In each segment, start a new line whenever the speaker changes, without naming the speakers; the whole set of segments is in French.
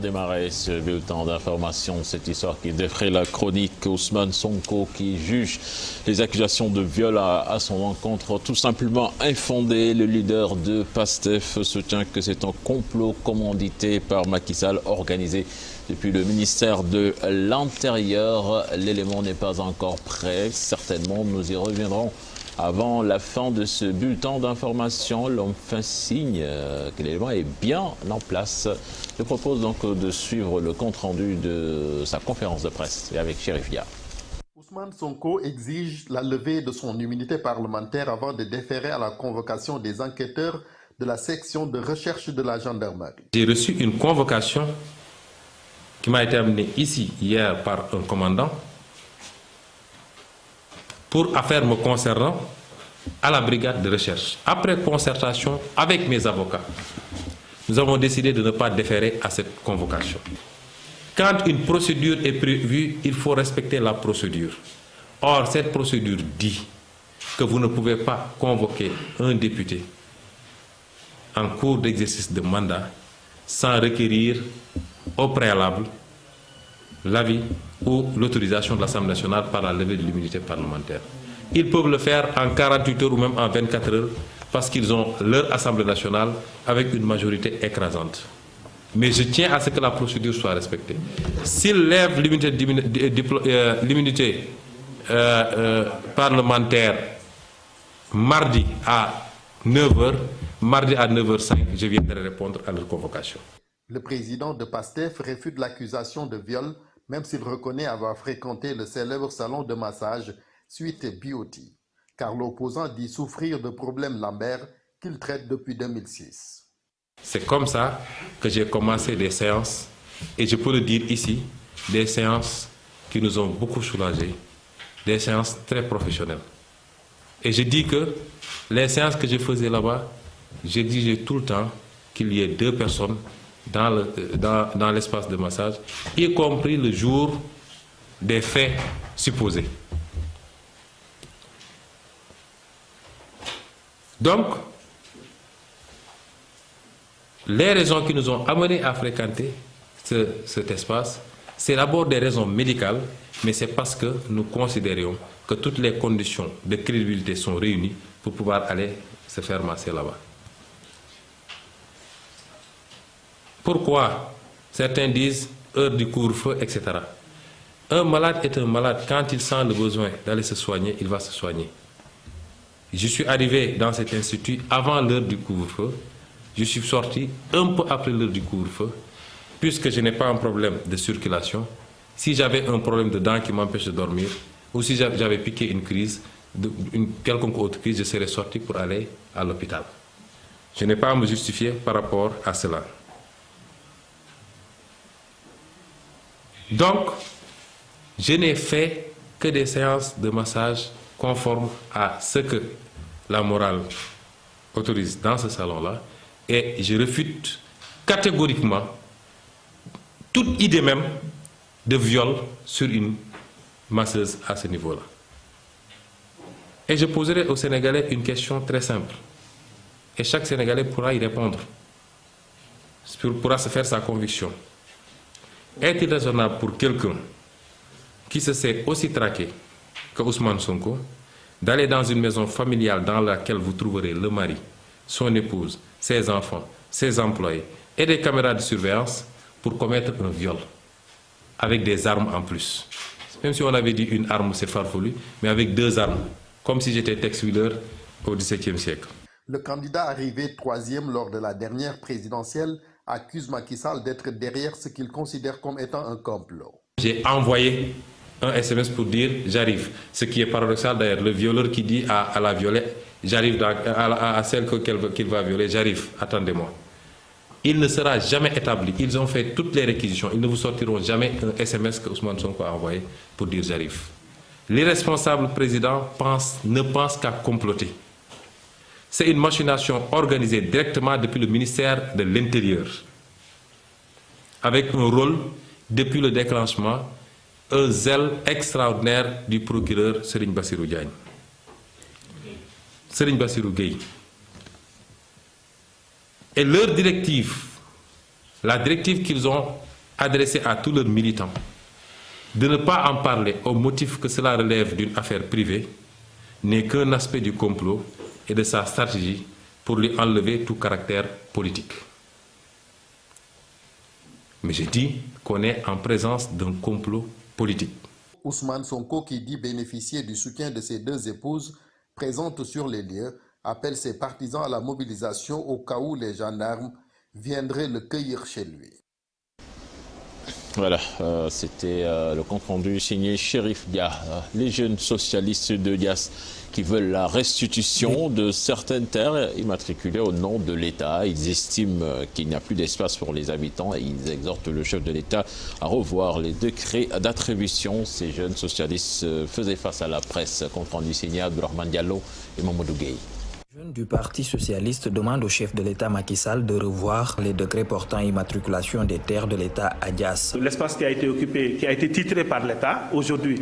pour démarrer ce bulletin d'information, cette histoire qui défraie la chronique, Ousmane Sonko qui juge les accusations de viol à son encontre tout simplement infondées. Le leader de PASTEF soutient que c'est un complot commandité par Macky Sall, organisé depuis le ministère de l'Intérieur. L'élément n'est pas encore prêt, certainement nous y reviendrons avant la fin de ce bulletin d'information. L'homme fait signe que l'élément est bien en place. Je propose donc de suivre le compte-rendu de sa conférence de presse et avec Chérifia.
Ousmane Sonko exige la levée de son immunité parlementaire avant de déférer à la convocation des enquêteurs de la section de recherche de la gendarmerie.
J'ai reçu une convocation qui m'a été amenée ici hier par un commandant pour affaires me concernant à la brigade de recherche. Après concertation avec mes avocats, nous avons décidé de ne pas déférer à cette convocation. Quand une procédure est prévue, il faut respecter la procédure. Or, cette procédure dit que vous ne pouvez pas convoquer un député en cours d'exercice de mandat sans requérir au préalable l'avis ou l'autorisation de l'Assemblée nationale par la levée de l'immunité parlementaire. Ils peuvent le faire en 48 heures ou même en 24 heures parce qu'ils ont leur Assemblée nationale avec une majorité écrasante. Mais je tiens à ce que la procédure soit respectée. S'ils lèvent l'immunité parlementaire mardi à 9h, mardi à 9h05, je viendrai répondre à leur convocation.
Le président de PASTEF réfute l'accusation de viol, même s'il reconnaît avoir fréquenté le célèbre salon de massage Suite Beauty, car l'opposant dit souffrir de problèmes lombaires qu'il traite depuis 2006.
C'est comme ça que j'ai commencé des séances, et je peux le dire ici, des séances qui nous ont beaucoup soulagés, des séances très professionnelles. Et je dis que les séances que je faisais là-bas, j'exigeais tout le temps qu'il y ait 2 personnes dans l'espace de massage, y compris le jour des faits supposés. Donc, les raisons qui nous ont amenés à fréquenter cet espace, c'est d'abord des raisons médicales, mais c'est parce que nous considérions que toutes les conditions de crédibilité sont réunies pour pouvoir aller se faire masser là-bas. Pourquoi certains disent heure du couvre-feu, etc. Un malade est un malade. Quand il sent le besoin d'aller se soigner, il va se soigner. Je suis arrivé dans cet institut avant l'heure du couvre-feu. Je suis sorti un peu après l'heure du couvre-feu, puisque je n'ai pas un problème de circulation. Si j'avais un problème de dents qui m'empêche de dormir, ou si j'avais piqué une crise, une quelconque autre crise, je serais sorti pour aller à l'hôpital. Je n'ai pas à me justifier par rapport à cela. Donc, je n'ai fait que des séances de massage conformes à ce que la morale autorise dans ce salon-là, et je réfute catégoriquement toute idée même de viol sur une masseuse à ce niveau-là. Et je poserai aux Sénégalais une question très simple, et chaque Sénégalais pourra y répondre, pourra se faire sa conviction. Est-il raisonnable pour quelqu'un qui se sait aussi traqué que Ousmane Sonko d'aller dans une maison familiale dans laquelle vous trouverez le mari, son épouse, ses enfants, ses employés et des caméras de surveillance pour commettre un viol avec des armes en plus? Même si on avait dit une arme, c'est farfelu, mais avec 2 armes, comme si j'étais Tex Willer au XVIIe siècle.
Le candidat arrivé 3e lors de la dernière présidentielle accuse Macky Sall d'être derrière ce qu'il considère comme étant un complot.
J'ai envoyé un SMS pour dire j'arrive. Ce qui est paradoxal d'ailleurs, le violeur qui dit à la violée, j'arrive à celle qu'il va violer, j'arrive, attendez-moi. Il ne sera jamais établi. Ils ont fait toutes les réquisitions. Ils ne vous sortiront jamais un SMS que Ousmane Sonko a envoyé pour dire j'arrive. L'irresponsable président ne pense qu'à comploter. C'est une machination organisée directement depuis le ministère de l'Intérieur, avec un rôle, depuis le déclenchement, un zèle extraordinaire du procureur Serigne Bassirou Diagne. Serigne Bassirou Gueye. Et leur directive, la directive qu'ils ont adressé à tous leurs militants de ne pas en parler au motif que cela relève d'une affaire privée n'est qu'un aspect du complot et de sa stratégie pour lui enlever tout caractère politique. Mais je dis qu'on est en présence d'un complot politique.
Ousmane Sonko, qui dit bénéficier du soutien de ses deux épouses présentes sur les lieux, appelle ses partisans à la mobilisation au cas où les gendarmes viendraient le cueillir chez lui.
Voilà, c'était le compte-rendu signé Chérif Dia. Les jeunes socialistes de Dias qui veulent la restitution de certaines terres immatriculées au nom de l'État. Ils estiment qu'il n'y a plus d'espace pour les habitants et ils exhortent le chef de l'État à revoir les décrets d'attribution. Ces jeunes socialistes faisaient face à la presse. Compte-rendu signé Abdourahmane Diallo et Mamadou Gueye.
Les jeunes du Parti socialiste demandent au chef de l'État Macky Sall de revoir les décrets portant immatriculation des terres de l'État à Dias.
L'espace qui a été occupé, qui a été titré par l'État aujourd'hui,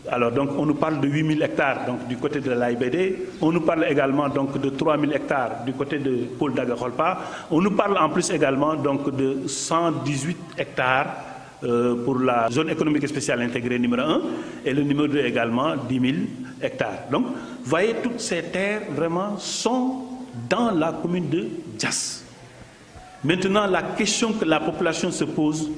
alors donc on nous parle de 8000 hectares donc, du côté de l'AIBD, on nous parle également donc, de 3000 hectares du côté de Paul Daga-Kholpa, on nous parle en plus également donc, de 118 hectares pour la zone économique spéciale intégrée numéro 1 et le numéro 2 également 10 000 hectares. Donc, vous voyez, toutes ces terres vraiment sont dans la commune de Dias. Maintenant, la question que la population se pose,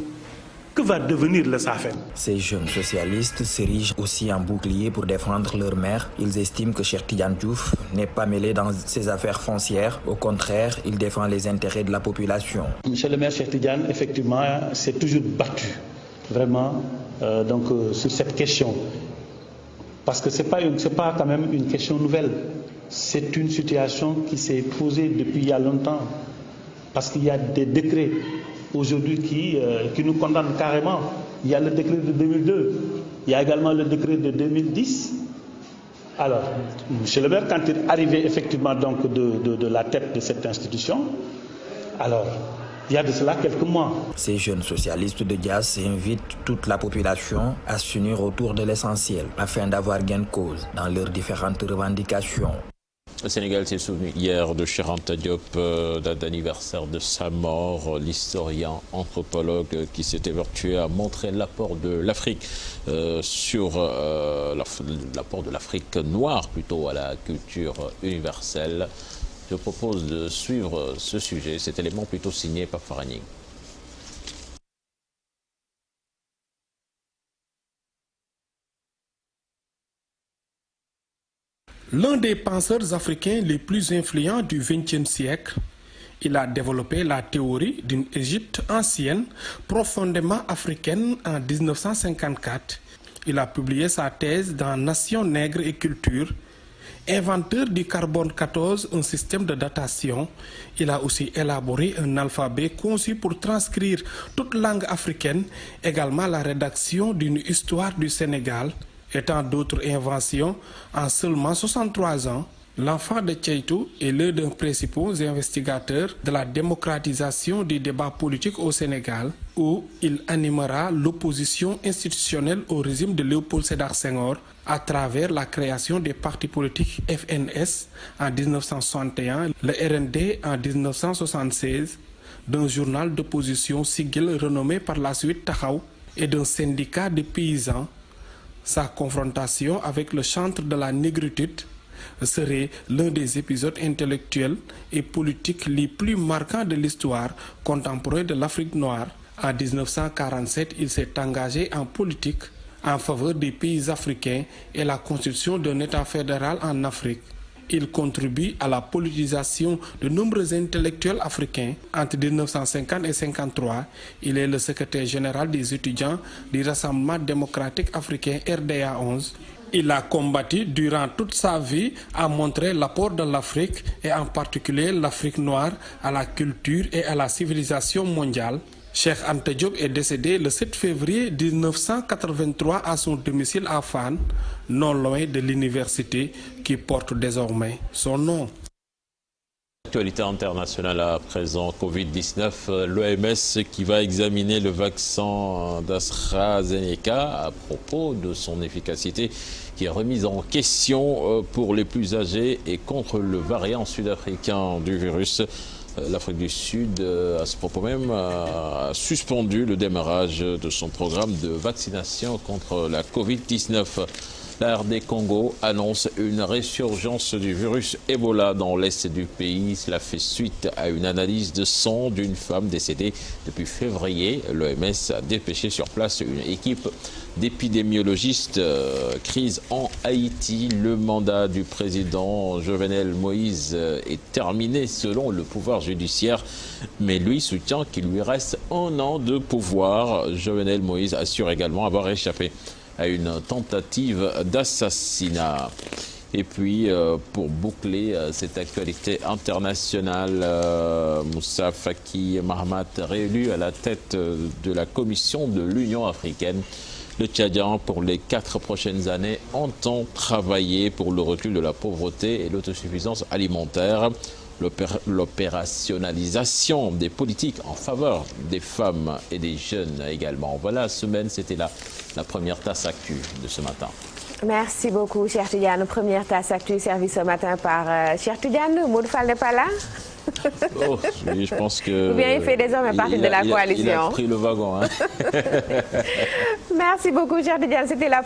que va devenir le SAFEM?
Ces jeunes socialistes s'érigent aussi en bouclier pour défendre leur maire. Ils estiment que Cheikh Tidiane Diouf n'est pas mêlé dans ces affaires foncières. Au contraire, il défend les intérêts de la population.
Monsieur le maire Cheikh Tidiane, effectivement, s'est toujours battu vraiment sur cette question. Parce que ce n'est pas quand même une question nouvelle. C'est une situation qui s'est posée depuis il y a longtemps. Parce qu'il y a des décrets aujourd'hui qui nous condamnent carrément. Il y a le décret de 2002, il y a également le décret de 2010. Alors, M. le maire, quand il est arrivé effectivement donc de la tête de cette institution, alors, il y a de cela quelques mois.
Ces jeunes socialistes de Dias invitent toute la population à s'unir autour de l'essentiel afin d'avoir gain de cause dans leurs différentes revendications.
Le Sénégal s'est souvenu hier de Cheikh Anta Diop, date d'anniversaire de sa mort. L'historien anthropologue qui s'est évertué à montrer l'apport de l'Afrique l'apport de l'Afrique noire plutôt à la culture universelle. Je propose de suivre ce sujet, cet élément plutôt signé par Faragning.
L'un des penseurs africains les plus influents du XXe siècle, il a développé la théorie d'une Égypte ancienne, profondément africaine en 1954. Il a publié sa thèse dans Nations, nègres et culture. Inventeur du carbone 14, un système de datation, il a aussi élaboré un alphabet conçu pour transcrire toute langue africaine, également la rédaction d'une histoire du Sénégal, et tant d'autres inventions. En seulement 63 ans, l'enfant de Tcheitou est l'un des principaux investigateurs de la démocratisation du débat politique au Sénégal, où il animera l'opposition institutionnelle au régime de Léopold Sédar Senghor à travers la création des partis politiques FNS en 1961, le RND en 1976, d'un journal d'opposition Sigil renommé par la suite Taxaw et d'un syndicat de paysans. Sa confrontation avec le chantre de la négritude serait l'un des épisodes intellectuels et politiques les plus marquants de l'histoire contemporaine de l'Afrique noire. En 1947, il s'est engagé en politique en faveur des pays africains et la constitution d'un État fédéral en Afrique. Il contribue à la politisation de nombreux intellectuels africains. Entre 1950 et 1953, il est le secrétaire général des étudiants du Rassemblement démocratique africain RDA 11. Il a combattu durant toute sa vie à montrer l'apport de l'Afrique et en particulier l'Afrique noire à la culture et à la civilisation mondiale. Cheikh Anta Diop est décédé le 7 février 1983 à son domicile à Fann, non loin de l'université qui porte désormais son nom.
Actualité internationale à présent, Covid-19, l'OMS qui va examiner le vaccin d'AstraZeneca à propos de son efficacité qui est remise en question pour les plus âgés et contre le variant sud-africain du virus. L'Afrique du Sud, à ce propos même, a suspendu le démarrage de son programme de vaccination contre la Covid-19. La RD Congo annonce une résurgence du virus Ebola dans l'est du pays. Cela fait suite à une analyse de sang d'une femme décédée depuis février. L'OMS a dépêché sur place une équipe d'épidémiologistes. Crise en Haïti. Le mandat du président Jovenel Moïse est terminé selon le pouvoir judiciaire, mais lui soutient qu'il lui reste 1 an de pouvoir. Jovenel Moïse assure également avoir échappé à une tentative d'assassinat. Et puis, pour boucler cette actualité internationale, Moussa Faki Mahamat, réélu à la tête de la Commission de l'Union africaine. Le Tchadien, pour les 4 prochaines années, entend travailler pour le recul de la pauvreté et l'autosuffisance alimentaire. L'opérationnalisation des politiques en faveur des femmes et des jeunes également. Voilà, semaine, c'était la première tasse actu de ce matin.
Merci beaucoup, Cheikh Tidiane. Première tasse actu servie ce matin par Cheikh Tidiane. Maud Fall n'est pas là.
Oh, oui, je pense que...
Ou bien il fait désormais partie de la coalition.
Il a pris le wagon. Hein.
Merci beaucoup, Cheikh Tidiane. C'était la